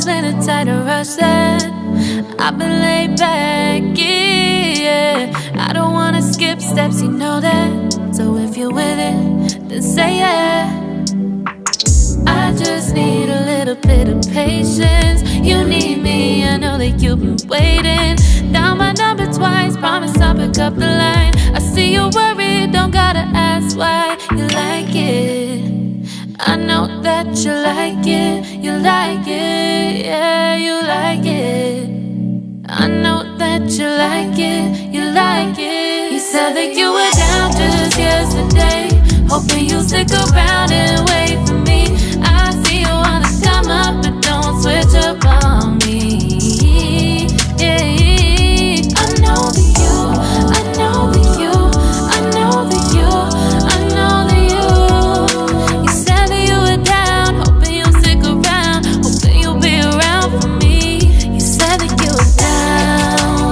always in a tighter rush that I've been laid back, yeah. I don't wanna skip steps, you know that. So if you're with it, then say yeah. I just need a little bit of patience. You need me, I know that you've been waiting. Down my number twice, promise I'll pick up the line. I see you worried, don't gotta ask why. You like it, I know that you like it. You like it, yeah, you like it. I know that you like it, you like it. You said that you were down just yesterday, hoping you'll stick around and wait for me. I see you wanna come up, but don't switch up on me. Yeah, I know that you, I know that you, I know that you, I know that you. You said that you were down, hoping you'll stick around, hoping you'll be around for me. You said that you were down,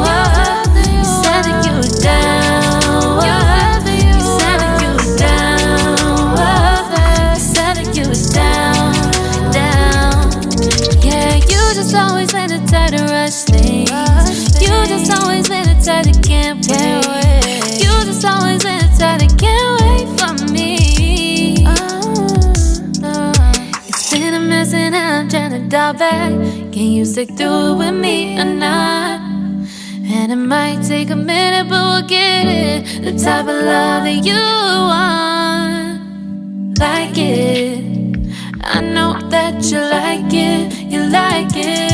you said that you were down, you said that you were down, you said that you were down, down. Yeah, you just always in a tighter rush thing. You just always in a tighter can't wait. You just always in a tighter can't wait for me. It's been a mess and I'm trying to dial back. Can you stick through it with me or not? And it might take a minute, but we'll get it. The type of love that you want, like it. I know that you like it, you like it.